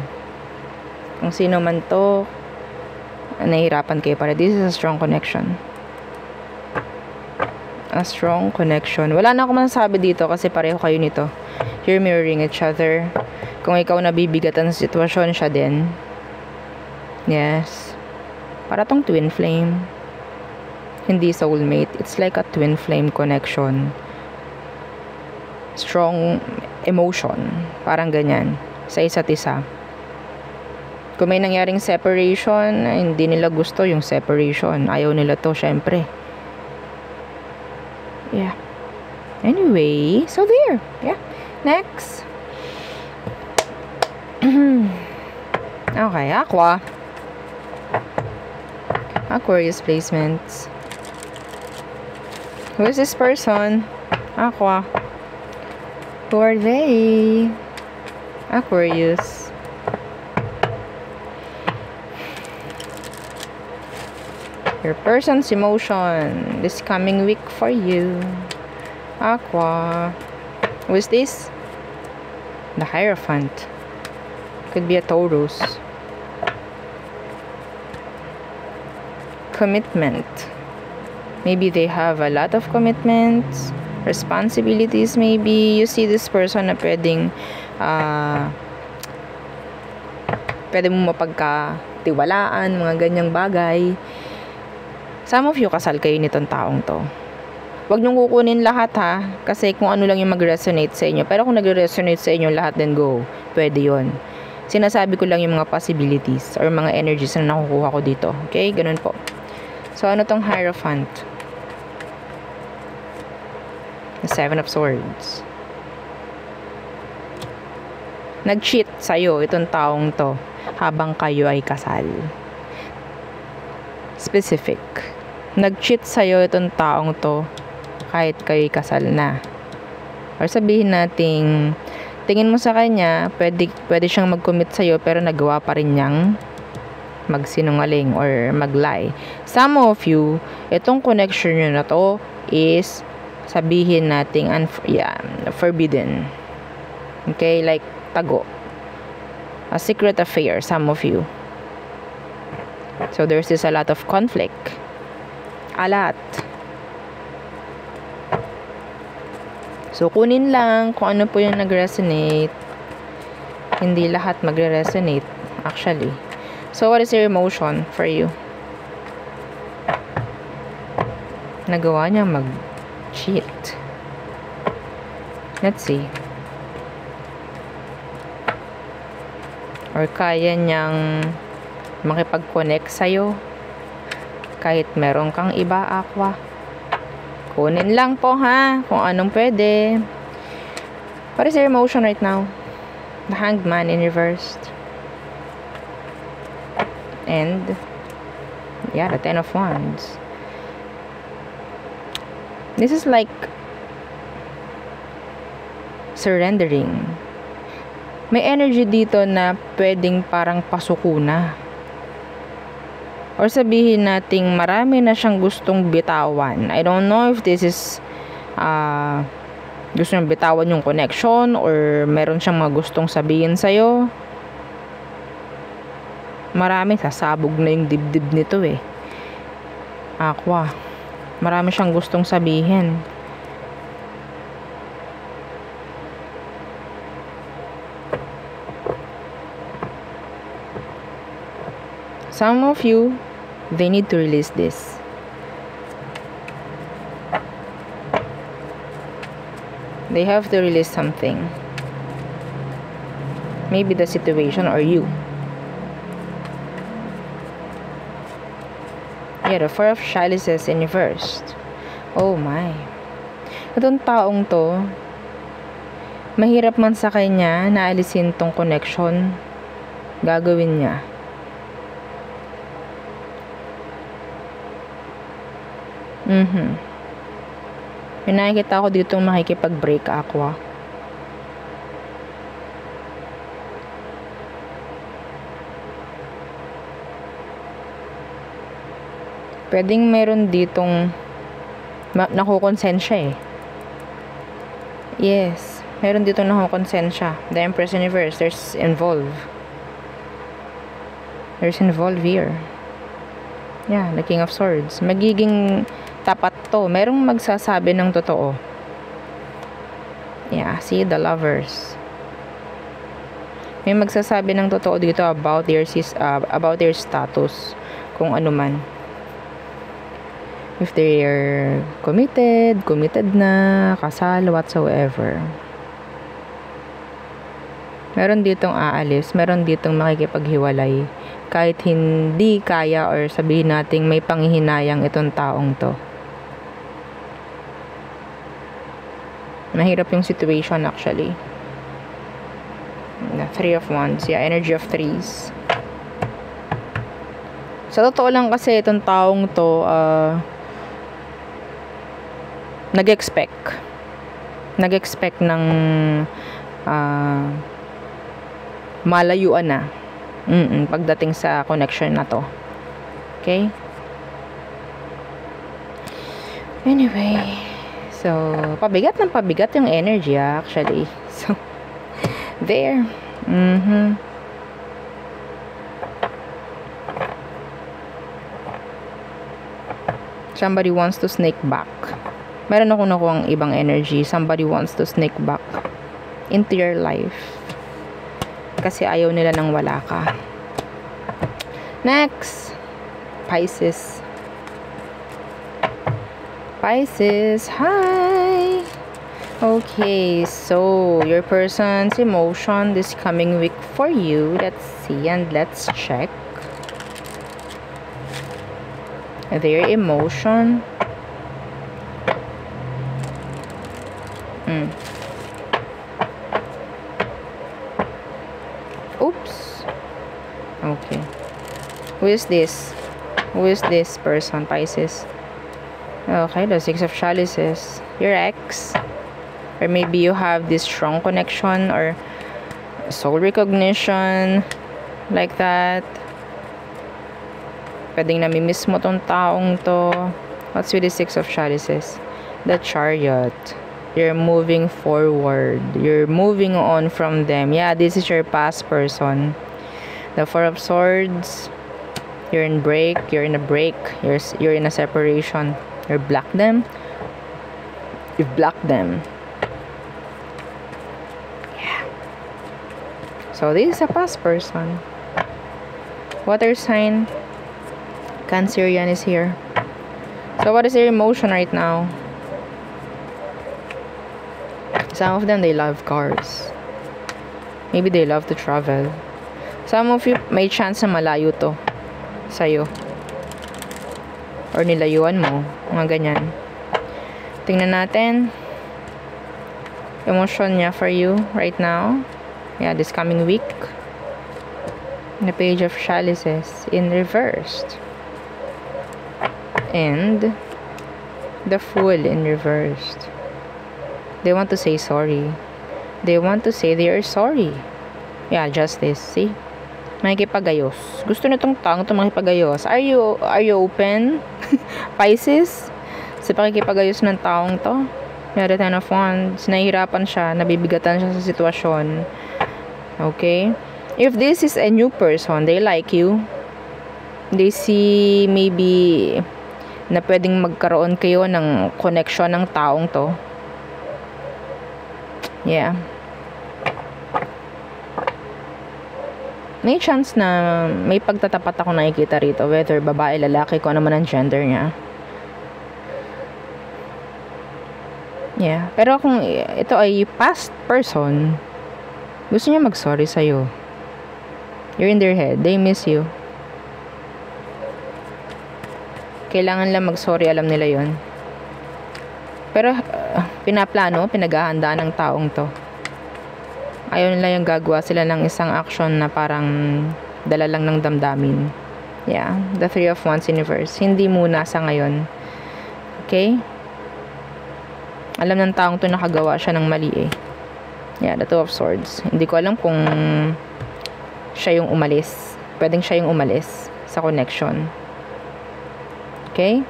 Kung sino man to, nahihirapan kayo para. This is a strong connection. A strong connection. Wala na ako masasabi dito kasi pareho kayo nito. You're mirroring each other. Kung ikaw nabibigatan sa sitwasyon, siya din. Yes. Para tong twin flame. Hindi soulmate. It's like a twin flame connection. Strong emotion. Parang ganyan. Sa isa't isa. Kung may nangyaring separation, hindi nila gusto yung separation. Ayaw nila to, syempre. Yeah. Anyway, so there. Yeah. Next. Okay, Aqua. Aquarius placements. Who is this person? Aqua. Who are they? Aquarius. Your person's emotion this coming week for you. Aqua. Who is this? The Hierophant. Could be a Taurus. Commitment. Maybe they have a lot of commitments. Responsibilities, maybe. You see this person na pwedeng pwede mo mapagkatiwalaan, mga ganyang bagay. Some of you, kasal kayo nitong taong to. Huwag niyong kukunin lahat, ha, kasi kung ano lang yung mag-resonate sa inyo. Pero kung nag-resonate sa inyo lahat, then go. Pwede yon. Sinasabi ko lang yung mga possibilities or mga energies na nakukuha ko dito. Okay? Ganun po. So, ano tong Hierophant? The Seven of Swords. Nag-cheat sa'yo itong taong to habang kayo ay kasal. Specific. Nag-cheat sa'yo itong taong to kahit kayo ay kasal na. Or sabihin nating tingin mo sa kanya, pwede siyang mag-commit sa'yo pero nagawa pa rin niyang magsinungaling or mag-lie. Some of you, itong connection nyo na to is sabihin nating forbidden. Okay, like tago. A secret affair, some of you. So there's this a lot of conflict. A lot. So kunin lang kung ano po yung nag-resonate. Hindi lahat magre-resonate actually. So what is your emotion for you? Nagawa niya mag-cheat. Let's see. Or kaya niyang makipag-connect sa'yo kahit meron kang iba, Aqua. Kunin lang po ha kung anong pwede. What is your emotion right now? The Hanged Man in reversed. And yeah, the Ten of Wands. This is like surrendering. May energy dito na pwedeng parang pasuko na. Or sabihin nating marami na siyang gustong bitawan. I don't know if this is gusto niyang bitawan yung connection or meron siyang mga gustong sabihin sa'yo. Marami, sasabog na yung dibdib nito eh. Aqua. Marami siyang gustong sabihin. Some of you, they need to release this. They have to release something. Maybe the situation or you. Yeah, the Four of Chalices in reversed. Oh my. Itong taong to, mahirap man sa kanya na alisin tong connection, gagawin niya. May nakikita ako dito makikipag-break, Aqua. Pwedeng meron ditong nakukonsensya eh. Yes, meron ditong nakukonsensya. The Empress in reverse, there's involved. There's involved here. Yeah, the King of Swords. Magiging tapat to. Merong magsasabi ng totoo. Yeah, see, the Lovers. May magsasabi ng totoo dito about their status. Kung ano man. If they're committed na, kasal, whatsoever. Meron ditong aalis, meron ditong makikipaghiwalay. Kahit hindi kaya or sabihin nating may panghihinayang itong taong to. Mahirap yung situation actually. The Three of Wands. Yeah, energy of threes. Sa totoo lang kasi itong taong to, nag-expect ng malayuan na pagdating sa connection na to. Okay? Anyway, so pabigat yung energy actually. So there. Somebody wants to snake back. Meron ako nakuhang ibang energy. Somebody wants to snake back into your life. Kasi ayaw nila nang wala ka. Next. Pisces. Pisces, hi! Okay, so your person's emotion this coming week for you. Let's see and let's check. Their emotion. Oops. Okay. Who is this? Who is this person, Pisces? Okay, the Six of Chalices. Your ex. Or maybe you have this strong connection or soul recognition. Like that. Pwedeng namimiss mo tong taong to. What's with the Six of Chalices? The Chariot. You're moving forward. You're moving on from them. Yeah, this is your past person. The Four of Swords. You're in break, you're in a break, you're in a separation. You blocked them. You've blocked them. Yeah. So this is a past person. Water sign. Cancerian is here. So what is your emotion right now? Some of them, they love cars. Maybe they love to travel. Some of you, may chance na malayo to sa'yo. Or nilayuan mo. Mga ganyan. Tingnan natin. Emotion niya for you right now. Yeah, this coming week. The Page of Chalices in reversed. And the Fool in reversed. They want to say sorry. They want to say they are sorry. Yeah, Justice. See? Makikipagayos. Gusto na tong taong to makipagayos. Are you open? Pisces? Sa pakikipagayos ng taong to. Yeah, the Ten of Wands. Nahihirapan siya. Nabibigatan siya sa sitwasyon. Okay? If this is a new person, they like you. They see maybe na pwedeng magkaroon kayo ng connection ng taong to. Yeah. May chance na may pagtatapat ako nakikita rito, whether babae, lalaki, kung ano man ang gender niya. Yeah. Pero kung ito ay past person, gusto niya mag-sorry sa'yo. You're in their head. They miss you. Kailangan lang mag-sorry, alam nila yon. Pero pinaplano, pinaghahandaan ng taong to. Ayaw nila yung gagawa sila ng isang action na parang dala lang ng damdamin. Yeah, the Three of Wands universe. Hindi muna sa ngayon. Okay? Alam ng taong to nakagawa siya ng mali eh. Yeah, the Two of Swords. Hindi ko alam kung siya yung umalis. Pwedeng siya yung umalis sa connection. Okay?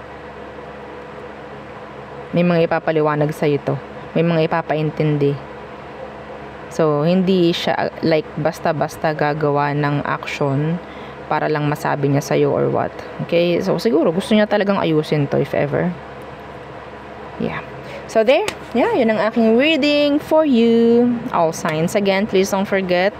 May mga ipapaliwanag sa'yo to. May mga ipapaintindi. So, hindi siya like basta-basta gagawa ng action para lang masabi niya sa'yo or what. Okay? So, siguro gusto niya talagang ayusin to if ever. Yeah. So, there. Yeah, yun ang aking reading for you. All signs. Again, please don't forget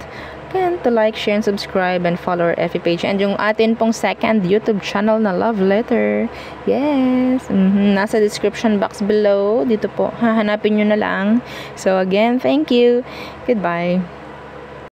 to like, share, and subscribe and follow our FB page. And yung atin pong second YouTube channel na Love Letter. Yes. Nasa description box below. Dito po. Hahanapin nyo na lang. So, again, thank you. Goodbye.